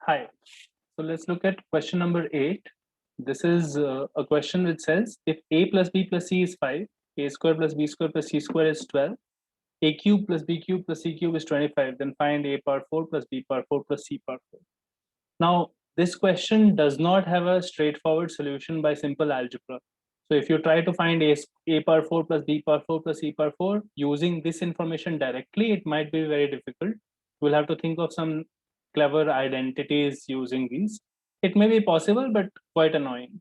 Hi. So let's look at question number 8. This is a question which says if a plus b plus c is 5, a square plus b square plus c square is 12, a cube plus b cube plus c cube is 25, then find a power 4 plus b power 4 plus c power 4. Now, this question does not have a straightforward solution by simple algebra. So if you try to find a power 4 plus b power 4 plus c power 4 using this information directly, it might be very difficult. We'll have to think of some clever identities using these. It may be possible, but quite annoying.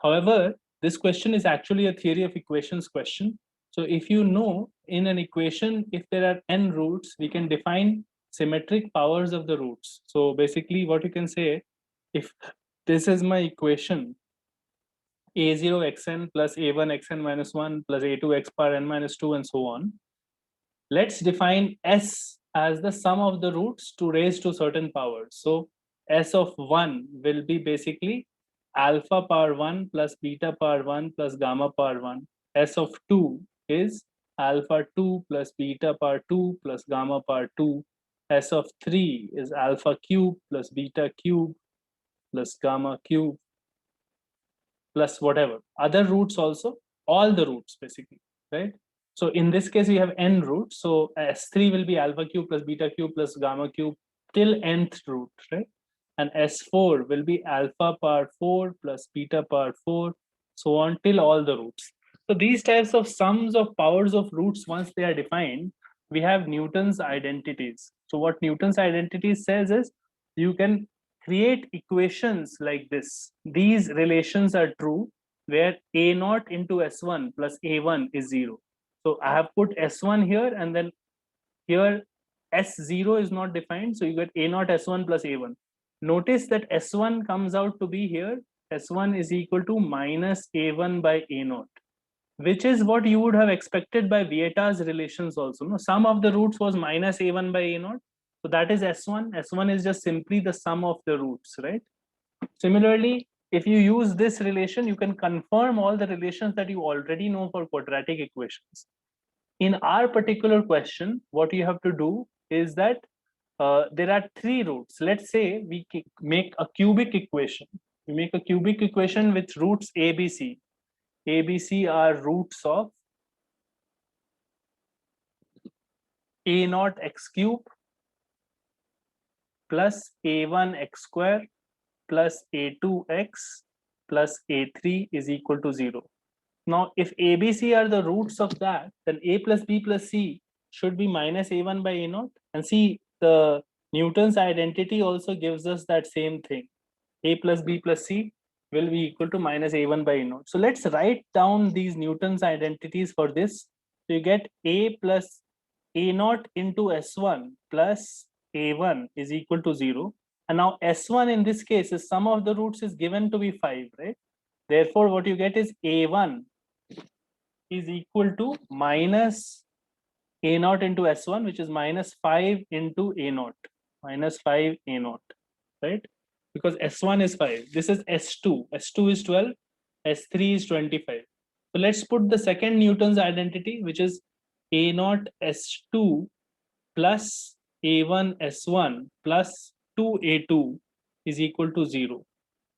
However, this question is actually a theory of equations question. So if you know in an equation, if there are n roots, we can define symmetric powers of the roots. So basically what you can say, if this is my equation, a0 xn plus a1 xn minus 1 plus a2 x power n minus 2 and so on, let's define s as the sum of the roots to raise to certain powers. So s of 1 will be basically alpha power 1 plus beta power 1 plus gamma power 1. S of 2 is alpha 2 plus beta power 2 plus gamma power 2. S of 3 is alpha cube plus beta cube plus gamma cube plus whatever. Other roots also, all the roots basically, right? So in this case, we have n roots. So S3 will be alpha cube plus beta cube plus gamma cube till nth root, right? And S4 will be alpha power 4 plus beta power 4, so on till all the roots. So these types of sums of powers of roots, once they are defined, we have Newton's identities. So what Newton's identity says is you can create equations like this. These relations are true where a naught into s1 plus a1 is 0. So I have put s1 here, and then here s0 is not defined, so you get a naught s1 plus a1. Notice that s1 comes out to be here, s1 is equal to minus a1 by a naught, which is what you would have expected by Vieta's relations also. No, sum of the roots was minus a1 by a naught, so that is s1. S1 is just simply the sum of the roots, right? Similarly, if you use this relation, you can confirm all the relations that you already know for quadratic equations. In our particular question, what you have to do is that there are three roots. Let's say we make a cubic equation. We make a cubic equation with roots a, b, c. A, b, c are roots of a naught x cube plus a1 x square plus a2 x plus a3 is equal to 0. Now, if a, b, c are the roots of that, then a plus b plus c should be minus a1 by a naught. And see, the Newton's identity also gives us that same thing. A plus b plus c will be equal to minus a1 by a naught. So let's write down these Newton's identities for this. So you get a plus a naught into s1 plus a1 is equal to 0. And now s1 in this case is sum of the roots is given to be 5, right? Therefore, what you get is a1 is equal to minus a naught into s1, which is minus 5 into a naught, minus 5 a naught, right? Because s1 is 5. This is s2. S2 is 12. S3 is 25. So let's put the second Newton's identity, which is a naught s2 plus a1 s1 plus 2a2 is equal to 0,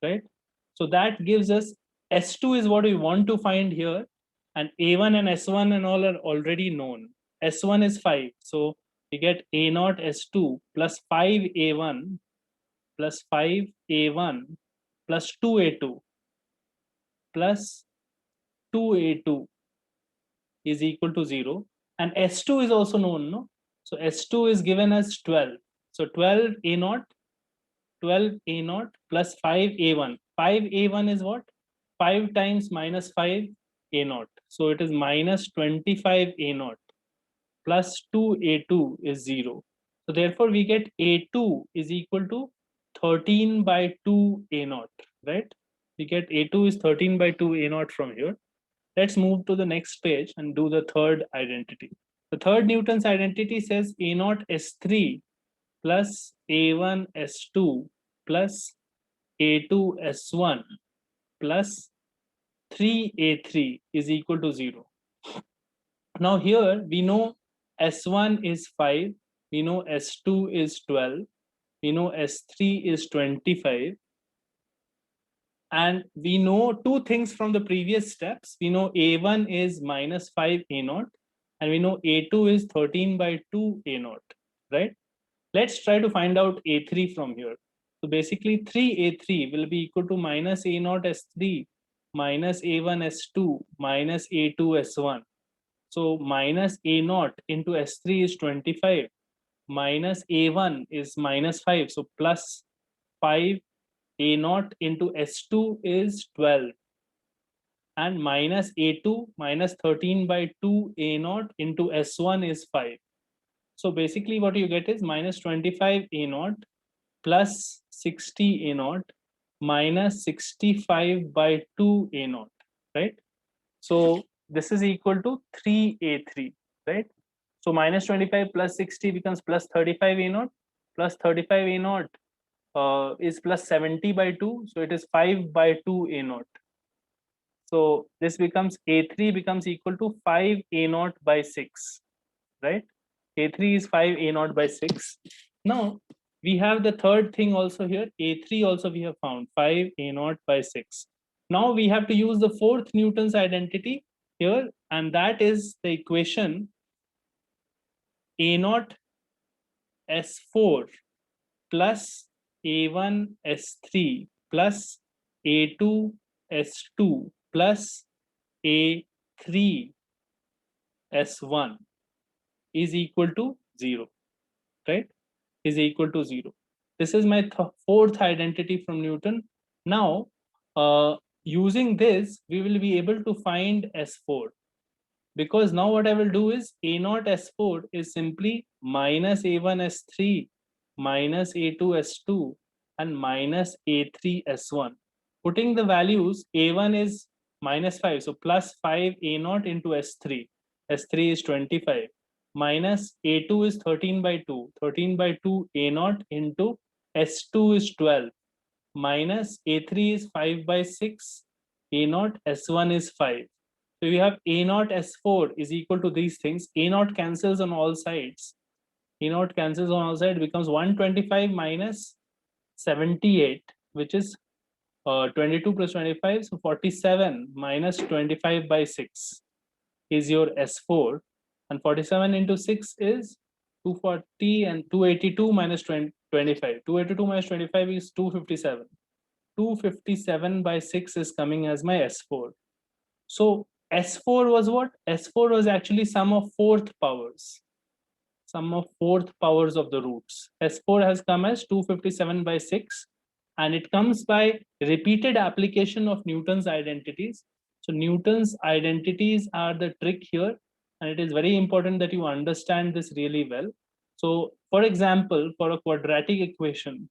right? So that gives us s2 is what we want to find here, and a1 and s1 and all are already known. S1 is 5, so we get a naught s2 plus 5a1 plus 5a1 plus 2a2 plus 2a2 is equal to 0, and s2 is also known, no? So s2 is given as 12. So 12a naught plus 5a1. 5a1 is what? 5 times minus 5 a naught. So it is minus 25 a naught plus 2a2 is 0. So therefore we get a2 is equal to 13 by 2 a naught, right? We get a2 is 13 by 2 a naught from here. Let's move to the next page and do the third identity. The third Newton's identity says a naught s3 plus a1 s2 plus a2 s1 plus 3a3 is equal to 0. Now here we know s1 is 5, we know s2 is 12, we know S3 is 25. And we know two things from the previous steps. We know A1 is minus 5 A0, and we know A2 is 13 by 2 A0, right? Let's try to find out A3 from here. So basically 3A3 will be equal to minus A0 S3 minus A1 S2 minus A2 S1. So minus A0 into S3 is 25, minus A1 is minus 5, so plus 5. A0 into S2 is 12, and minus A2 minus 13 by 2 A0 into S1 is 5. So basically what you get is minus 25 A0 plus 60 A0 minus 65 by 2 A0, right? So this is equal to 3A3, right? So minus 25 plus 60 becomes plus 35 A0, plus 35 A0 is plus 70 by 2, so it is 5 by 2 A0. So this becomes A3 becomes equal to 5 A0 by 6, right? A3 is 5 A0 by 6. Now we have the third thing also here. A3 also we have found 5 A0 by 6. Now we have to use the fourth Newton's identity here, and that is the equation A0 S4 plus A1 S3 plus A2 S2 plus A3 S1 is equal to 0, right? Is equal to 0. This is my fourth identity from Newton. Now, using this, we will be able to find S4. Because now what I will do is A0 S4 is simply minus A1 S3 minus A2 S2 and minus A3 S1. Putting the values, A1 is minus 5, so plus 5 A0 into S3. S3 is 25. Minus A2 is 13 by 2. 13 by 2 A0 into S2 is 12. Minus A3 is 5 by 6. A0 S1 is 5. So we have A0 S4 is equal to these things. A0 cancels on all sides. A0 cancels on all sides, becomes 125 minus 78, which is 22 plus 25, so 47 minus 25 by 6 is your S4, and 47 into 6 is 240, and 282 minus 25. 282 minus 25 is 257. 257 by 6 is coming as my S4. So S4 was what? S4 was actually sum of fourth powers. Sum of fourth powers of the roots. S4 has come as 257 by 6, and it comes by repeated application of Newton's identities. So Newton's identities are the trick here, and it is very important that you understand this really well. So for example, for a quadratic equation,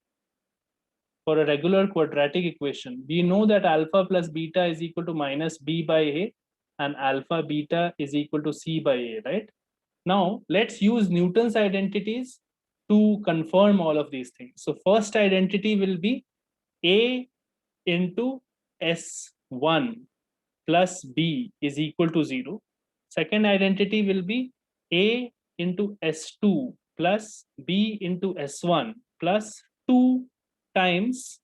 for a regular quadratic equation, we know that alpha plus beta is equal to minus b by a, and alpha beta is equal to c by a, right? Now let's use Newton's identities to confirm all of these things. So first identity will be a into S1 plus b is equal to 0. Second identity will be a into S2 plus b into S1 plus 2 times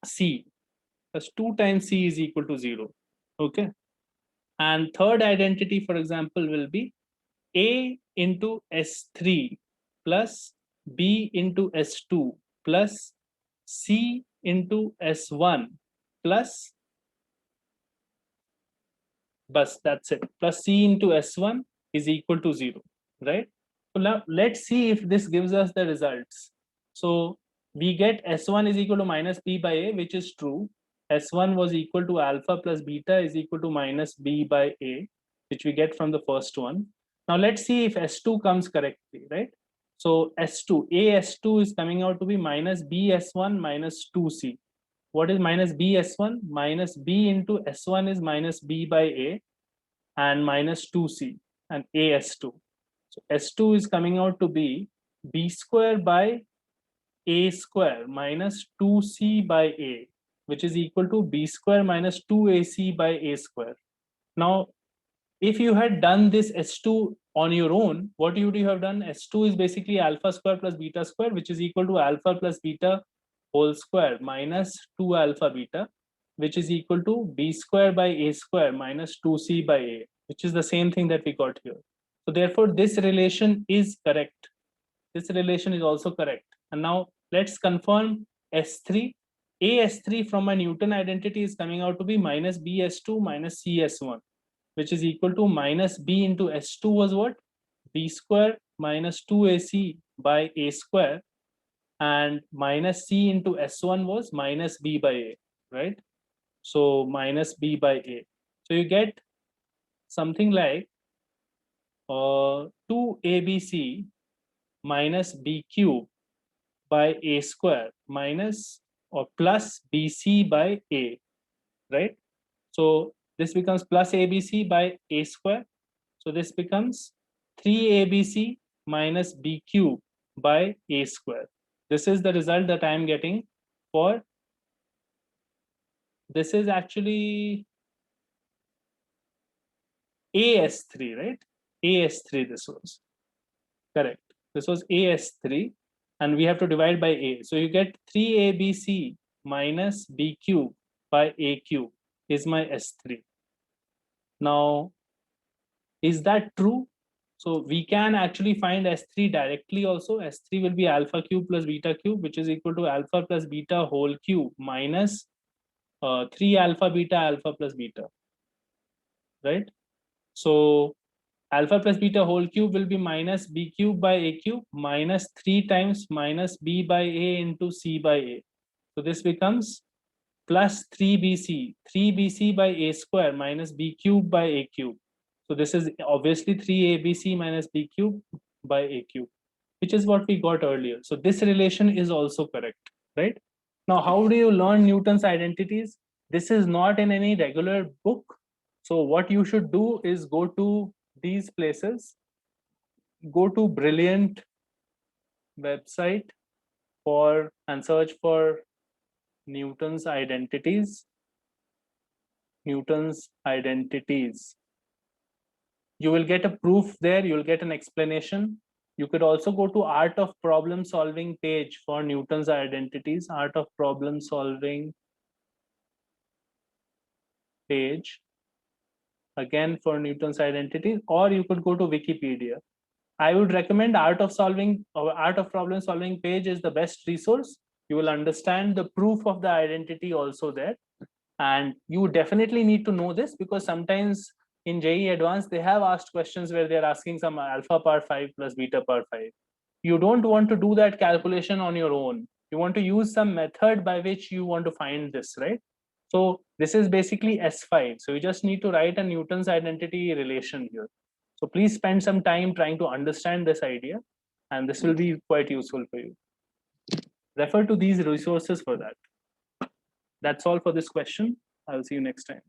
c, plus 2 times c is equal to 0. Okay. And third identity, for example, will be a into S3 plus b into S2 plus c into S1 plus, bus, that's it, plus c into S1 is equal to 0, right? So now let's see if this gives us the results. So we get S1 is equal to minus b by a, which is true. S1 was equal to alpha plus beta is equal to minus b by a, which we get from the first one. Now let's see if S2 comes correctly, right? So S2, S2 is coming out to be minus b S1 minus 2c. What is minus b S1? Minus b into S1 is minus b by a, and minus 2c, and a S2. So S2 is coming out to be b square by a square minus 2c by a, which is equal to b square minus 2ac by a square. Now, if you had done this S2 on your own, what would you have done? S2 is basically alpha square plus beta square, which is equal to alpha plus beta whole square minus 2 alpha beta, which is equal to b square by a square minus 2c by a, which is the same thing that we got here. So therefore, this relation is correct. This relation is also correct. And now let's confirm S3. AS3 from my Newton identity is coming out to be minus BS2 minus CS1, which is equal to minus B into S2 was what? B square minus 2AC by A square, and minus C into S1 was minus B by A, right? So minus B by A. So you get something like 2ABC minus B cube by A square minus or plus BC by A, right? So this becomes plus ABC by A square. So this becomes 3ABC minus B cube by A square. This is the result that I am getting for, this is actually AS3, right? AS3 this was, correct. This was AS3 and we have to divide by A. So you get 3ABC minus B cube by A cube is my S3. Now, is that true? So we can actually find S3 directly also. S3 will be alpha cube plus beta cube, which is equal to alpha plus beta whole cube minus 3 alpha beta plus beta, right? So alpha plus beta whole cube will be minus B cube by A cube minus 3 times minus B by A into C by A. So this becomes plus 3BC, 3BC by A square minus B cube by A cube. So this is obviously 3ABC minus B cube by A cube, which is what we got earlier. So this relation is also correct, right? Now, how do you learn Newton's identities? This is not in any regular book. So what you should do is go to these places, go to Brilliant website for and search for Newton's identities. Newton's identities. You will get a proof there, you'll get an explanation. You could also go to Art of Problem Solving page for Newton's identities, Art of Problem Solving page, again for Newton's identities, or you could go to Wikipedia. I would recommend Art of Problem Solving page is the best resource. You will understand the proof of the identity also there. And you definitely need to know this because sometimes in JEE Advanced, they have asked questions where they're asking some alpha power 5 plus beta power 5. You don't want to do that calculation on your own. You want to use some method by which you want to find this, right? So this is basically S5. So you just need to write a Newton's identity relation here. So please spend some time trying to understand this idea, and this will be quite useful for you. Refer to these resources for that. That's all for this question. I will see you next time.